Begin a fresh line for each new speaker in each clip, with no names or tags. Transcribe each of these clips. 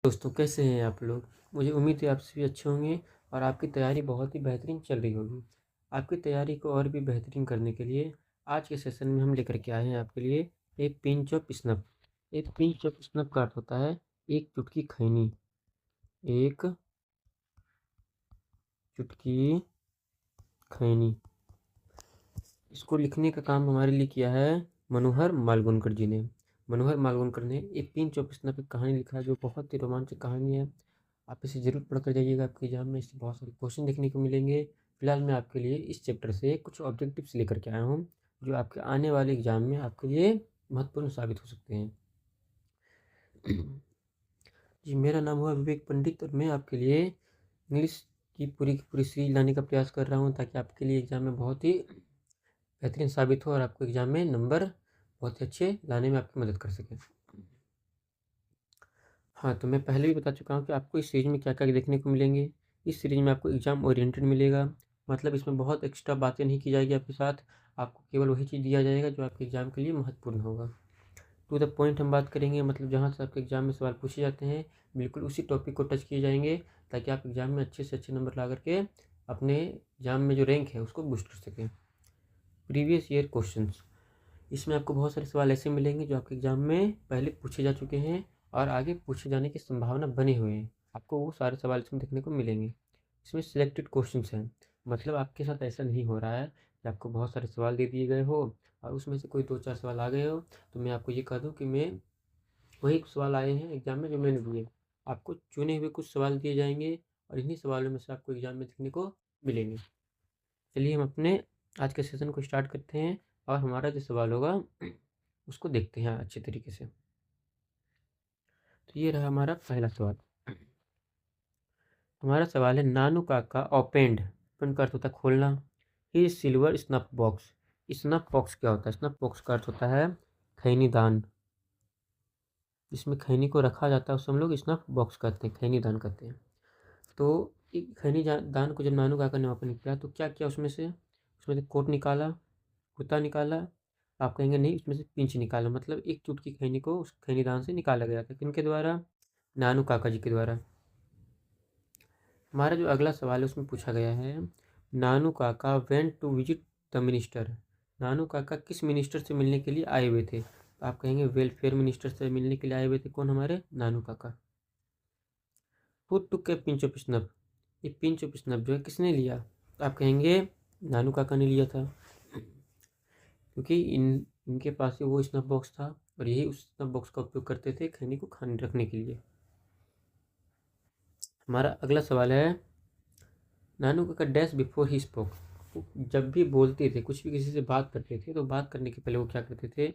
दोस्तों कैसे हैं आप लोग। मुझे उम्मीद है आप सभी अच्छे होंगे और आपकी तैयारी बहुत ही बेहतरीन चल रही होगी। आपकी तैयारी को और भी बेहतरीन करने के लिए आज के सेशन में हम लेकर के आए हैं आपके लिए एक पिंच ऑफ स्नफ। एक पिंच ऑफ स्नफ का अर्थ होता है एक चुटकी खैनी। एक चुटकी खैनी, इसको लिखने का काम हमारे लिए किया है मनोहर मालगुनकर जी ने। मनोहर मालगुनकर ने एक पिंच ऑफ स्नफ की कहानी लिखा है जो बहुत ही रोमांचक कहानी है। आप इसे ज़रूर पढ़ कर जाइएगा, आपके एग्जाम में इससे बहुत सारे क्वेश्चन देखने को मिलेंगे। फिलहाल मैं आपके लिए इस चैप्टर से कुछ ऑब्जेक्टिव्स लेकर के आया हूँ जो आपके आने वाले एग्जाम में आपके लिए महत्वपूर्ण साबित हो सकते हैं। जी, मेरा नाम हुआ विवेक पंडित और मैं आपके लिए इंग्लिश की पूरी सीरीज लाने का प्रयास कर रहा हूँ ताकि आपके लिए एग्जाम में बहुत ही बेहतरीन साबित हो और आपको एग्जाम में नंबर बहुत ही अच्छे लाने में आपकी मदद कर सके। हाँ, तो मैं पहले भी बता चुका हूँ कि आपको इस सीरीज में क्या क्या देखने को मिलेंगे। इस सीरीज में आपको एग्जाम ओरिएंटेड मिलेगा, मतलब इसमें बहुत एक्स्ट्रा बातें नहीं की जाएगी आपके साथ। आपको केवल वही चीज़ दिया जाएगा जो आपके एग्जाम के लिए महत्वपूर्ण होगा। टू द पॉइंट हम बात करेंगे, मतलब जहाँ से आपके एग्जाम में सवाल पूछे जाते हैं बिल्कुल उसी टॉपिक को टच किए जाएंगे ताकि आप एग्जाम में अच्छे से अच्छे नंबर ला करके अपने एग्जाम में जो रैंक है उसको बूस्ट कर सकें। प्रीवियस ईयर क्वेश्चंस, इसमें आपको बहुत सारे सवाल ऐसे मिलेंगे जो आपके एग्जाम में पहले पूछे जा चुके हैं और आगे पूछे जाने की संभावना बनी हुई है। आपको वो सारे सवाल इसमें देखने को मिलेंगे। इसमें सिलेक्टेड क्वेश्चंस हैं, मतलब आपके साथ ऐसा नहीं हो रहा है कि आपको बहुत सारे सवाल दे दिए गए हो और उसमें से कोई 2-4 सवाल आ गए हो तो मैं आपको ये कह दूँ कि मैं वही सवाल आए हैं एग्जाम में जो मैंने दिए। आपको चुने हुए कुछ सवाल दिए जाएंगे और इन्हीं सवालों में से आपको एग्जाम में देखने को मिलेंगे। चलिए हम अपने आज के सेशन को स्टार्ट करते हैं और हमारा जो सवाल होगा उसको देखते हैं अच्छे तरीके से। तो ये रहा हमारा पहला सवाल। हमारा सवाल है नानू काका ओपेंड। ओपेंड का अर्थ होता है खोलना। ही silver snuff box. Snuff box क्या होता है? स्नफ बॉक्स का अर्थ होता है खैनी दान। जिसमें खैनी को रखा जाता है उसे हम लोग स्नफ बॉक्स कहते हैं, खैनी दान कहते हैं। तो खैनी दान को जब नानू काका ने ओपन किया तो क्या किया उसमें से कोट निकाला, कुत्ता निकाला। आप कहेंगे नहीं, उसमें से पिंच निकाला, मतलब एक चुटकी खैनी को उस खैनी दान से निकाला गया था। किनके द्वारा? नानू काका जी के द्वारा। हमारा जो अगला सवाल है उसमें पूछा गया है Nanu Kaka went to visit the minister. Nanu Kaka किस मिनिस्टर से मिलने के लिए आए हुए थे? तो आप कहेंगे वेलफेयर मिनिस्टर से मिलने के लिए आए हुए थे। कौन? हमारे नानू काका। Who took A pinch of snuff. ये पिंच ऑफ स्नफ जो है किसने लिया? तो आप कहेंगे नानू काका ने लिया था, क्योंकि इनके पास ही वो स्नफ बॉक्स था और यही उस स्नफ बॉक्स का उपयोग करते थे खैनी को खाने रखने के लिए। हमारा अगला सवाल है नानू काका डैश बिफोर ही स्पोक। जब भी बोलते थे, कुछ भी किसी से बात करते थे तो बात करने के पहले वो क्या करते थे?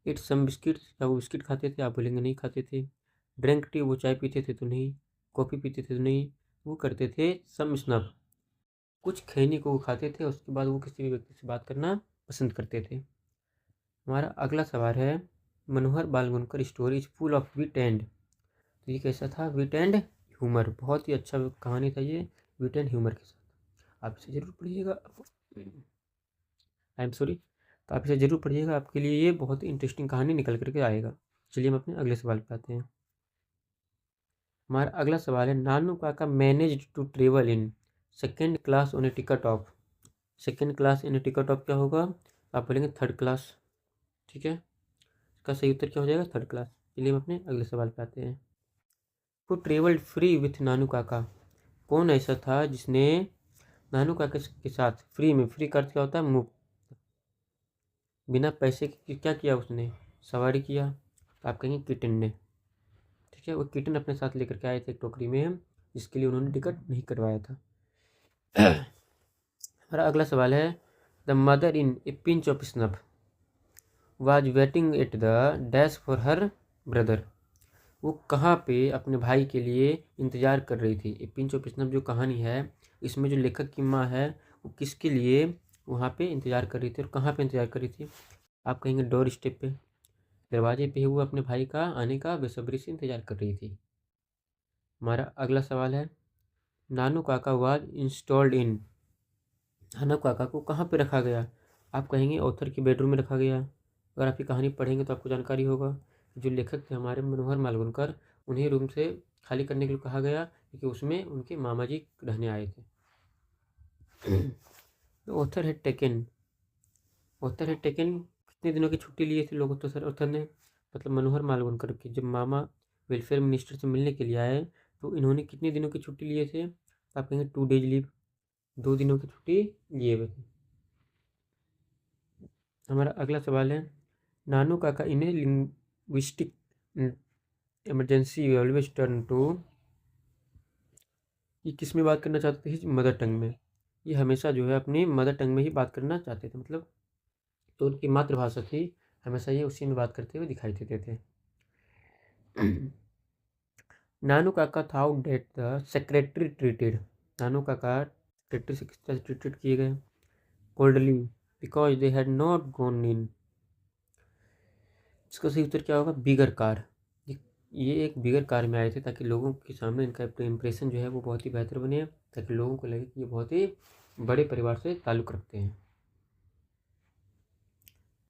Ate some biscuit. क्या वो बिस्किट खाते थे? आप बोलेंगे नहीं खाते थे। ड्रिंक टी, वो चाय पीते थे तो नहीं। कॉफ़ी पीते थे तो नहीं। वो करते थे सम स्नफ। कुछ खैनी को वो खाते थे, उसके बाद वो किसी भी व्यक्ति से बात करना पसंद करते थे। हमारा अगला सवाल है Manohar Malgonkar story is full of wit and. तो ये कैसा था? Wit and humour. बहुत ही अच्छा कहानी था ये, विट एंड ह्यूमर के साथ। आप इसे ज़रूर पढ़िएगा। I am sorry. तो आप इसे ज़रूर पढ़िएगा, आपके लिए ये बहुत ही इंटरेस्टिंग कहानी निकल करके आएगा। चलिए हम अपने अगले सवाल पर आते हैं। हमारा अगला सवाल है Nanu Kaka manage to travel in second class on a ticket of. Second class in a ticket of क्या होगा? आप बोलेंगे थर्ड क्लास। ठीक है, इसका सही उत्तर क्या हो जाएगा? Third class. चलिए हम अपने अगले सवाल पे आते हैं। हु ट्रेवल्ड फ्री विथ नानू काका। कौन ऐसा था जिसने नानू काका के साथ फ्री में, फ्री का अर्थ क्या होता है? मुफ्त, बिना पैसे के क्या किया उसने? सवारी किया। तो आप कहेंगे किटन ने। ठीक है, वो किटन अपने साथ लेकर के आए थे एक टोकरी में, जिसके लिए उन्होंने टिकट नहीं कटवाया था। हमारा अगला सवाल है the mother in A pinch of snuff was waiting at the dash for her brother. वो कहाँ पे अपने भाई के लिए इंतज़ार कर रही थी? ए पिंच ऑफ स्नफ जो कहानी है, इसमें जो लेखक की माँ है वो किसके लिए वहाँ पे इंतज़ार कर रही थी और कहाँ पे इंतज़ार कर रही थी? आप कहेंगे डोर स्टेप पे, दरवाजे पे ही वो अपने भाई का आने का बेसब्री से इंतज़ार कर रही थी। हमारा अगला सवाल है Nanu Kaka was installed in. नानू काका को कहाँ पे रखा गया? आप कहेंगे ऑथर के बेडरूम में रखा गया। अगर आप ये कहानी पढ़ेंगे तो आपको जानकारी होगा जो लेखक थे हमारे मनोहर मालवनकर, उन्हीं रूम से खाली करने के लिए कहा गया क्योंकि उसमें उनके मामा जी रहने आए थे। ऑथर हैड टेकन कितने दिनों की छुट्टी लिए थे लोग, तो सर ऑथर ने मतलब मनोहर मालवणकर की जब मामा वेलफेयर मिनिस्टर से मिलने के लिए आए तो इन्होंने कितने दिनों की छुट्टी लिए थे, तो आप कहेंगे 2 डेज लीव, 2 दिनों की छुट्टी लिए हुए थे। हमारा अगला सवाल है, Nanu Kaka in a linguistic emergency always turn to, ये किस में बात करना चाहते थे, मदर टंग में। ये हमेशा जो है अपनी मदर टंग में ही बात करना चाहते थे, मतलब तो उनकी मातृभाषा थी, हमेशा ये उसी में बात करते हुए दिखाई देते थे। नानू काका था डेट द सेक्रेटरी ट्रीटेड, नानू काका सेक्रेटरी से किस तरह से ट्रीटेड किए गए, coldly because they had not gone in. इसका सही उत्तर क्या होगा, बिगर कार। ये एक बिगर कार में आए थे ताकि लोगों के सामने इनका इम्प्रेशन जो है वो बहुत ही बेहतर बने, ताकि लोगों को लगे कि ये बहुत ही बड़े परिवार से ताल्लुक़ रखते हैं।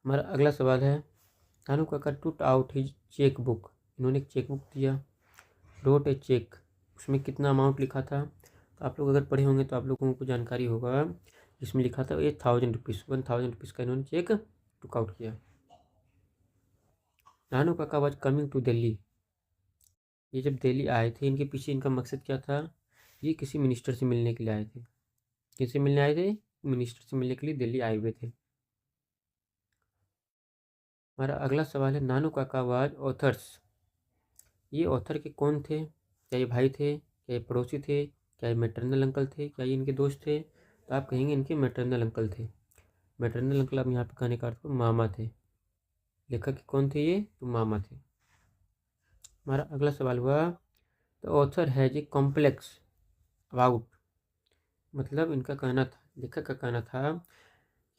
हमारा अगला सवाल है, नानू काका टूट आउट हिज चेक बुक, इन्होंने एक चेक बुक दिया, रोट ए चेक, उसमें कितना अमाउंट लिखा था, तो आप लोग अगर पढ़े होंगे तो आप लोगों को जानकारी होगा, इसमें लिखा था 1000 रुपीज़, 1000 रुपीज़ का इन्होंने चेक टुक आउट किया। नानू Kaka was coming to Delhi, ये जब दिल्ली आए थे इनके पीछे इनका मकसद क्या था, ये किसी मिनिस्टर से मिलने के लिए आए थे, किससे मिलने आए थे, मिनिस्टर से मिलने के लिए दिल्ली आए हुए थे। हमारा अगला सवाल है, नानू काका वाज ऑथर्स, ये ऑथर के कौन थे, क्या ये भाई थे, क्या ये पड़ोसी थे, क्या ये मैटरनल अंकल थे, क्या ये इनके दोस्त थे, तो आप कहेंगे इनके मैटरनल अंकल थे। मैटरनल अंकल अब यहाँ पे कहने का अर्थ मामा थे, लेखक कौन थे ये, तो मामा थे। हमारा अगला सवाल हुआ, the author has a complex about, मतलब इनका कहना था, लेखक का कहना था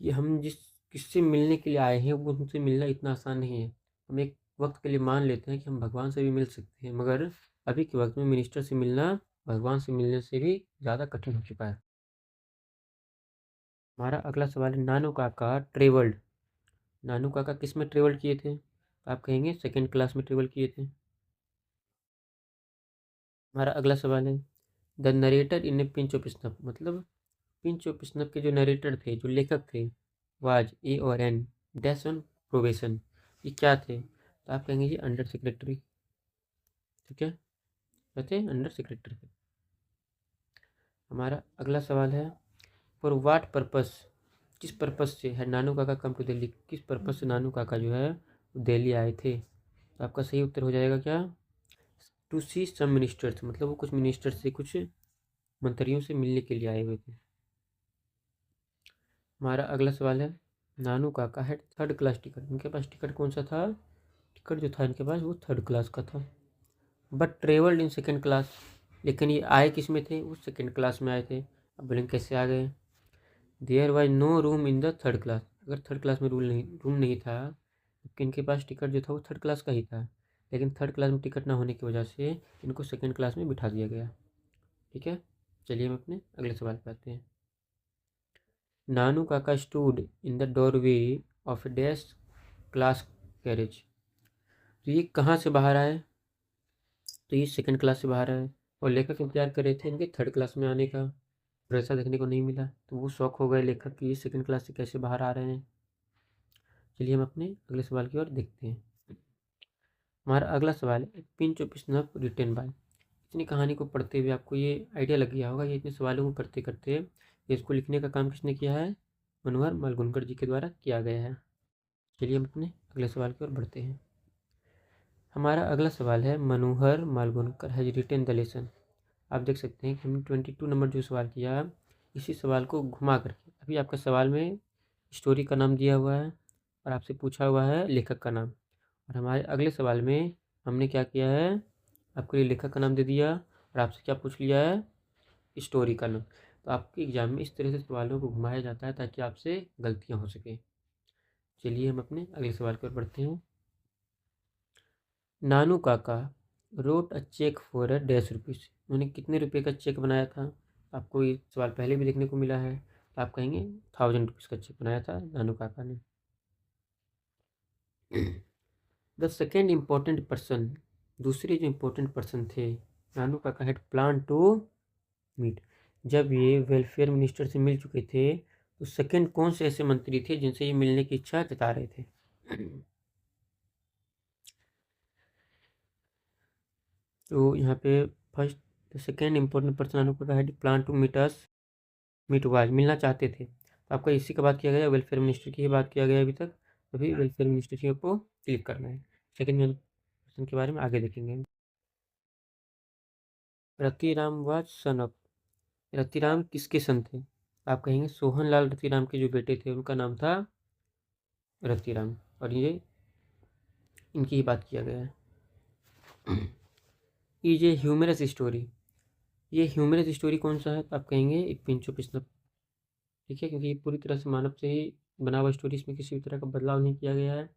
कि हम जिस किससे मिलने के लिए आए हैं वो उनसे मिलना इतना आसान नहीं है, हम एक वक्त के लिए मान लेते हैं कि हम भगवान से भी मिल सकते हैं, मगर अभी के वक्त में मिनिस्टर से मिलना भगवान से मिलने से भी ज़्यादा कठिन हो चुका है। हमारा अगला सवाल है, नानू काका ट्रेवल्ड, नानू काका किस में ट्रेवल किए थे, आप कहेंगे सेकेंड क्लास में ट्रेवल किए थे। हमारा अगला सवाल है, the narrator in A pinch of snuff, मतलब पिंच ऑफ स्नफ के जो नरेटर थे, जो लेखक थे, वाज ए और एन डैश ऑन प्रोबेशन, ये क्या थे, तो आप कहेंगे ये अंडर सेक्रेटरी, ठीक है, कहते हैं अंडर सेक्रेटरी। हमारा अगला सवाल है, फॉर वाट पर्पस, किस पर्पस से है नानू काका कम टू दिल्ली, किस पर्पस से नानू काका जो है दिल्ली आए थे, तो आपका सही उत्तर हो जाएगा क्या, टू सी सम मिनिस्टर्स, मतलब वो कुछ मिनिस्टर से, कुछ मंत्रियों से मिलने के लिए आए हुए थे। हमारा अगला सवाल है, नानू काका है थर्ड क्लास टिकट, इनके पास टिकट कौन सा था, टिकट जो था इनके पास वो थर्ड क्लास का था, but travelled in second class, लेकिन ये आए किस में थे, वो सेकेंड क्लास में आए थे। अब बोलेंगे कैसे आ गए, there was no room in the third class, अगर थर्ड क्लास में रूम नहीं था तो इनके पास टिकट जो था वो थर्ड क्लास का ही था, लेकिन थर्ड क्लास में टिकट ना होने की वजह से इनको सेकेंड क्लास में बिठा दिया गया, ठीक है। चलिए हम अपने अगले सवाल पे आते हैं, नानू काका stood in the doorway of A dash class carriage, तो ये कहाँ से बाहर आए, तो ये सेकंड क्लास से बाहर आए, और लेखक इंतजार कर रहे थे इनके थर्ड क्लास में आने का, और ऐसा देखने को नहीं मिला, तो वो शौक हो गए लेखक कि ये सेकंड क्लास से कैसे बाहर आ रहे हैं। चलिए हम अपने अगले सवाल की ओर देखते हैं। हमारा अगला सवाल है, pinch of snuff written by, इतनी कहानी को पढ़ते हुए आपको ये आइडिया लग गया होगा, ये इतने सवालों को करते करते इसको लिखने का काम किसने किया है, मनोहर मालगुनकर जी के द्वारा किया गया है। चलिए हम अपने अगले सवाल की ओर बढ़ते हैं। हमारा अगला सवाल है, मनोहर मालगुनकर हैज रिटेन द लेसन, आप देख सकते हैं कि हमने 22 नंबर जो सवाल किया, इसी सवाल को घुमा करके अभी आपका सवाल में स्टोरी का नाम दिया हुआ है और आपसे पूछा हुआ है लेखक का नाम, और हमारे अगले सवाल में हमने क्या किया है, आपके लिए लेखक का नाम दे दिया और आपसे क्या पूछ लिया है, स्टोरी का नाम। तो आपके एग्जाम में इस तरह से सवालों को घुमाया जाता है ताकि आपसे गलतियाँ हो सकें। चलिए हम अपने अगले सवाल पर बढ़ते हैं। Nanu Kaka wrote a cheque for a dash rupees, उन्होंने कितने रुपए का चेक बनाया था, आपको ये सवाल पहले भी देखने को मिला है, तो आप कहेंगे 1000 रुपीज़ का चेक बनाया था नानू काका ने। द सेकेंड इम्पोर्टेंट पर्सन, दूसरे जो इम्पोर्टेंट पर्सन थे Nanu Kaka had plan to meet. जब ये वेलफेयर मिनिस्टर से मिल चुके थे तो सेकंड कौन से ऐसे मंत्री थे जिनसे ये मिलने की इच्छा जता रहे थे? तो यहाँ पे first the second important person Nanu Kaka had plan to meet was मिलना चाहते थे। तो आपका इसी का बात किया गया, वेलफेयर मिनिस्टर की ही बात किया गया अभी तक। अभी वेलफेयर मिनिस्टर की आपको क्लिक करना है। सेकेंड पर्सन के बारे में आगे देखेंगे। Ratiram was son of. Ratiram किसके सन थे? आप कहेंगे सोहनलाल रतिराम के जो बेटे थे उनका नाम था रतिराम, और ये इनकी ही बात किया गया है। Is a humorous story. ये ह्यूमरस स्टोरी कौन सा है? तो आप कहेंगे एक पिंच ऑफ स्नफ। ठीक है, क्योंकि ये पूरी तरह से मानव से ही बना हुआ स्टोरी, इसमें किसी भी तरह का बदलाव नहीं किया गया है।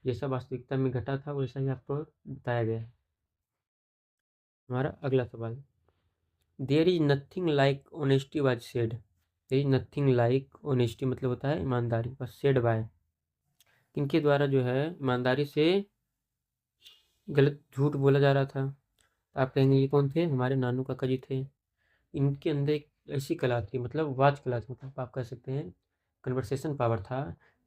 जैसा वास्तविकता में घटा था वैसा ही आपको बताया गया है। हमारा अगला सवाल, there is nothing like honesty was said. There is nothing like honesty मतलब होता है ईमानदारी, बस सेड बाय किनके द्वारा जो है ईमानदारी से गलत झूठ बोला जा रहा था। तो आप कहेंगे ये कौन थे? हमारे नानू काका जी थे। इनके अंदर एक ऐसी कला थी, मतलब वाच कला थी, मतलब आप कह सकते हैं कन्वर्सेशन पावर था,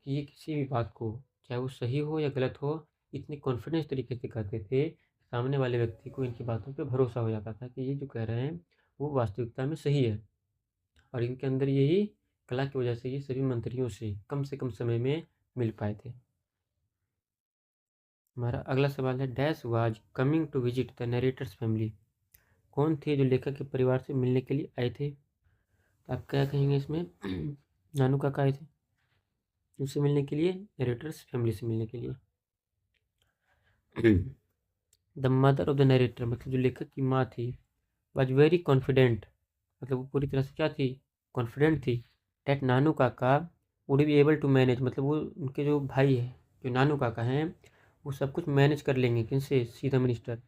कि ये किसी भी बात को चाहे वो सही हो या गलत हो इतने कॉन्फिडेंस तरीके से कहते थे, सामने वाले व्यक्ति को इनकी बातों पे भरोसा हो जाता था कि ये जो कह रहे हैं वो वास्तविकता में सही है। और इनके अंदर यही कला की वजह से ये सभी मंत्रियों से कम समय में मिल पाए थे। हमारा अगला सवाल है, dash was coming to visit the narrator's family. कौन थे जो लेखक के परिवार से मिलने के लिए आए थे? तो आप क्या कहेंगे इसमें? नानू काका आए थे उनसे मिलने के लिए, नरेटर्स फैमिली से मिलने के लिए। The mother of the narrator मतलब जो लेखक की माँ थी, वॉज वेरी कॉन्फिडेंट, मतलब वो पूरी तरह से क्या थी? कॉन्फिडेंट थी। That Nanu Kaka would be able to manage, मतलब वो उनके जो भाई है, जो नानू काका हैं, वो सब कुछ मैनेज कर लेंगे। किनसे? सीधा मिनिस्टर।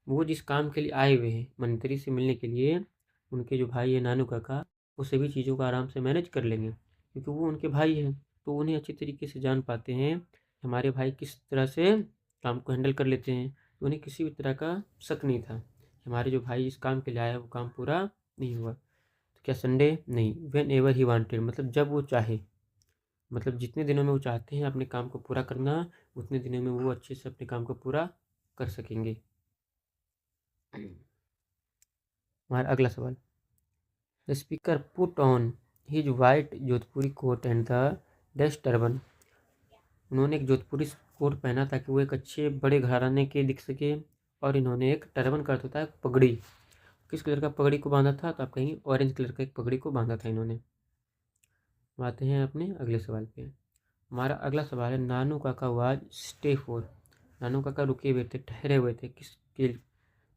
वो जिस काम के लिए आए हुए हैं मंत्री से मिलने के लिए, उनके जो भाई है नानू काका, वो सभी चीज़ों को आराम से मैनेज कर लेंगे, क्योंकि वो उनके भाई हैं। तो उन्हें अच्छी तरीके से जान पाते हैं हमारे भाई किस तरह से काम को हैंडल कर लेते हैं। तो उन्हें किसी भी तरह का शक नहीं था कि हमारे जो भाई इस काम के लिए आया वो काम पूरा नहीं हुआ। तो क्या संडे? नहीं, वेन एवर ही वांटेड मतलब जब वो चाहे, मतलब जितने दिनों में वो चाहते हैं अपने काम को पूरा करना, उतने दिनों में वो अच्छे से अपने काम को पूरा कर सकेंगे। हमारा अगला सवाल, the speaker put on his white Jodhpuri coat and the dash turban. उन्होंने एक जोधपुरी कोट पहना ताकि वो एक अच्छे बड़े घराने के दिख सके, और इन्होंने एक टर्बन का अर्थ होता है पगड़ी। किस कलर का पगड़ी को बांधा था? तो आप कहेंगे ऑरेंज कलर का एक पगड़ी को बांधा था इन्होंने। आते हैं अपने अगले सवाल पे। हमारा अगला सवाल है, Nanu Kaka was stay for. नानू काका रुके हुए थे, ठहरे हुए थे किसके?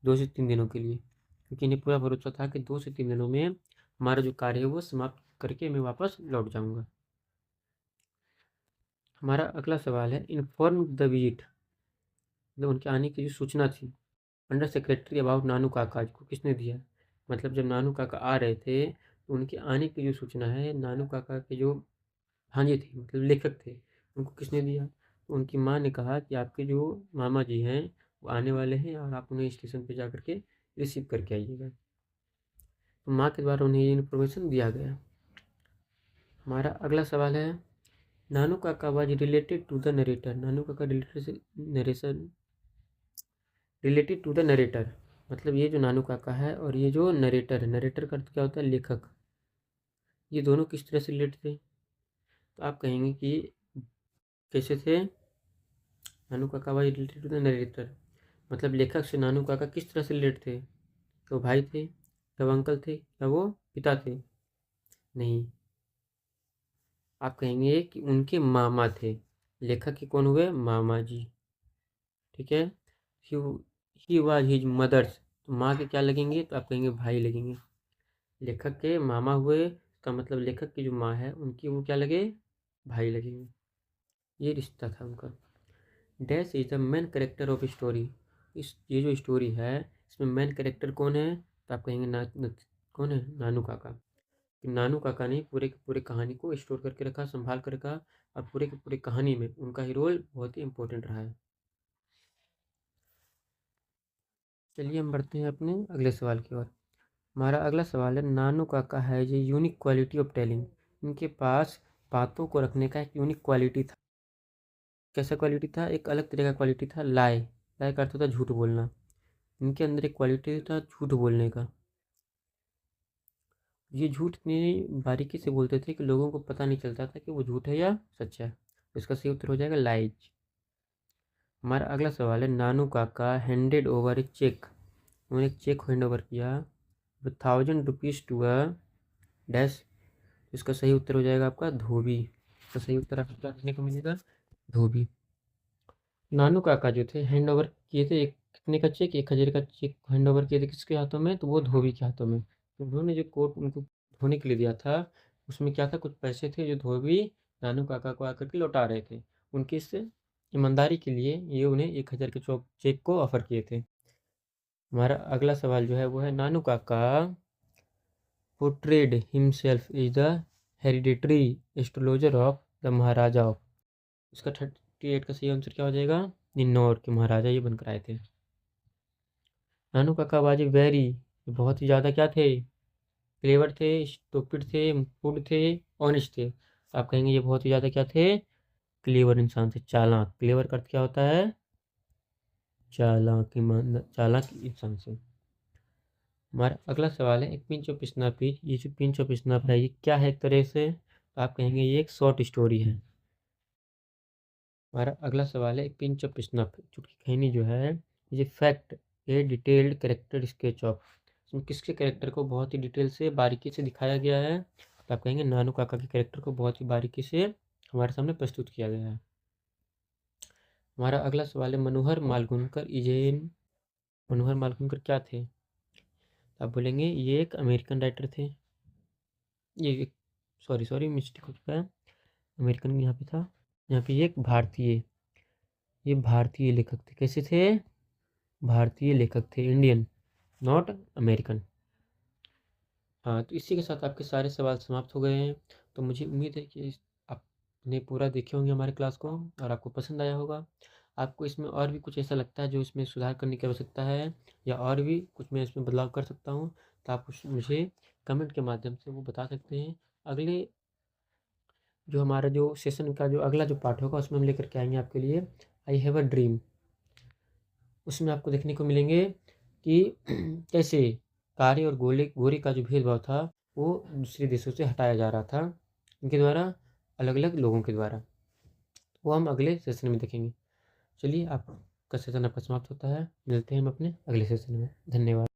2 से 3 दिनों के लिए, क्योंकि इन्हें पूरा भरोसा था कि 2 से 3 दिनों में हमारा जो कार्य है वो समाप्त करके मैं वापस लौट जाऊंगा। हमारा अगला सवाल है, इन्फॉर्म द विजिट मतलब उनके आने की जो सूचना थी अंडर सेक्रेटरी अबाउट नानू काका को किसने दिया? मतलब जब नानू काका आ रहे थे तो उनके आने की जो सूचना है नानू काका के जो भांजे थे मतलब लेखक थे उनको किसने दिया? तो उनकी माँ ने कहा कि आपके जो मामा जी हैं वो आने वाले हैं और आप उन्हें स्टेशन पे जा करके रिसीव करके आइएगा। तो माँ के द्वारा उन्हें ये इन्फॉर्मेशन दिया गया। हमारा अगला सवाल है, Nanu Kaka was related to the narrator. Nanu Kaka related to the narrator मतलब ये जो नानू काका है और ये जो नरेटर है, नरेटर का अर्थ क्या होता है? लेखक। ये दोनों किस तरह से रिलेटेड थे? तो आप कहेंगे कि कैसे थे? Nanu Kaka was related to the narrator मतलब लेखक से नानू काका किस तरह से रिलेटेड थे? तो भाई थे या वो अंकल थे या वो पिता थे? नहीं, आप कहेंगे कि उनके मामा थे। लेखक के कौन हुए? मामा जी। ठीक है, ही वाज हिज मदर्स। तो माँ के क्या लगेंगे? तो आप कहेंगे भाई लगेंगे। लेखक के मामा हुए का मतलब लेखक की जो माँ है उनकी वो क्या लगे? भाई लगेंगे। ये रिश्ता था उनका। Dash is the main character of story. ये जो स्टोरी है इसमें मेन कैरेक्टर कौन है? तो आप कहेंगे कौन है? नानू काका। कि नानू काका ने पूरे के पूरे कहानी को स्टोर करके रखा, संभाल कर रखा, और पूरे के पूरे कहानी में उनका ही रोल बहुत ही इंपॉर्टेंट रहा है। चलिए हम बढ़ते हैं अपने अगले सवाल की ओर। हमारा अगला सवाल है, नानू काका है जो यूनिक क्वालिटी ऑफ टेलिंग। इनके पास बातों को रखने का एक यूनिक क्वालिटी था। कैसा क्वालिटी था? एक अलग तरह का क्वालिटी था, लाए। लाए का अर्थ होता है झूठ बोलना। इनके अंदर एक क्वालिटी था झूठ बोलने का। ये झूठ इतनी बारीकी से बोलते थे कि लोगों को पता नहीं चलता था कि वो झूठ है या सच है। तो इसका सही उत्तर हो जाएगा लाइज। हमारा अगला सवाल है, नानू काका हैंडेड ओवर ए चेक। उन्होंने एक चेक हैंड ओवर किया, 1000 रुपीज़ टू अ डैश। इसका सही उत्तर हो जाएगा आपका धोबी। इसका सही उत्तर आपको क्या देखने को मिलेगा? धोबी। नानू काका जो थे हैंड ओवर किए थे एक कितने का चेक, 1000 का चेक हैंड ओवर किए थे किसके हाथों में? तो वो धोबी के हाथों में। तो उन्होंने जो कोट उनको धोने के लिए दिया था, उसमें क्या था, कुछ पैसे थे जो धोबी नानू काका को आकर के लौटा रहे थे। उनकी इस ईमानदारी के लिए ये उन्हें 1000 के चेक को ऑफर किए थे। हमारा अगला सवाल जो है वो है, नानू काका portrayed himself is the hereditary astrologer of the Maharaja of. इसका 38 का सही आंसर क्या हो जाएगा? निन्नौर के महाराजा ये बनकर आए थे। नानू काका बाजी वेरी, बहुत ही ज़्यादा क्या थे? क्लेवर थे, स्टूपिड थे, फूड थे, ऑनेस्ट थे। आप कहेंगे ये बहुत ही ज़्यादा क्या थे? क्लेवर इंसान थे, चालाक। क्लेवर का अर्थ क्या होता है? चालाक, चालाक इंसान से। हमारा अगला सवाल है, एक पिंच ऑफ स्नैप। ये जो पिंच ऑफ स्नैप है ये क्या है? एक तरह से तो आप कहेंगे ये एक शॉर्ट स्टोरी है। हमारा अगला सवाल है, एक पिंच ऑफ स्नफ। चुटकी खैनी जो है, ये fact A detailed character sketch of. इसमें किसके कैरेक्टर को बहुत ही डिटेल से बारीकी से दिखाया गया है? तो आप कहेंगे नानू काका के कैरेक्टर को बहुत ही बारीकी से हमारे सामने प्रस्तुत किया गया है। हमारा अगला सवाल है, मनोहर मालगुनकर इजेन। मनोहर मालगुनकर क्या थे? तो आप बोलेंगे ये एक अमेरिकन राइटर थे। ये सॉरी सॉरी मिस्टेक हो चुका है, अमेरिकन यहाँ पे था, यहाँ पे ये एक भारतीय, ये भारतीय लेखक थे। कैसे थे? भारतीय लेखक थे, इंडियन, नॉट अमेरिकन। हाँ, तो इसी के साथ आपके सारे सवाल समाप्त हो गए हैं। तो मुझे उम्मीद है कि आपने पूरा देखे होंगे हमारे क्लास को और आपको पसंद आया होगा। आपको इसमें और भी कुछ ऐसा लगता है जो इसमें सुधार करने की आवश्यकता है, या और भी कुछ मैं इसमें बदलाव कर सकता हूँ, तो आप मुझे कमेंट के माध्यम से वो बता सकते हैं। अगले जो हमारा जो सेशन का जो अगला जो पार्ट होगा उसमें हम लेकर के आएंगे आपके लिए आई हैव अ ड्रीम। उसमें आपको देखने को मिलेंगे कि कैसे कारी और गोले गोरे का जो भेदभाव था वो दूसरे देशों से हटाया जा रहा था इनके द्वारा, अलग अलग लोगों के द्वारा। वो हम अगले सेशन में देखेंगे। चलिए, आपका सेशन आपका समाप्त होता है। मिलते हैं हम अपने अगले सेशन में। धन्यवाद।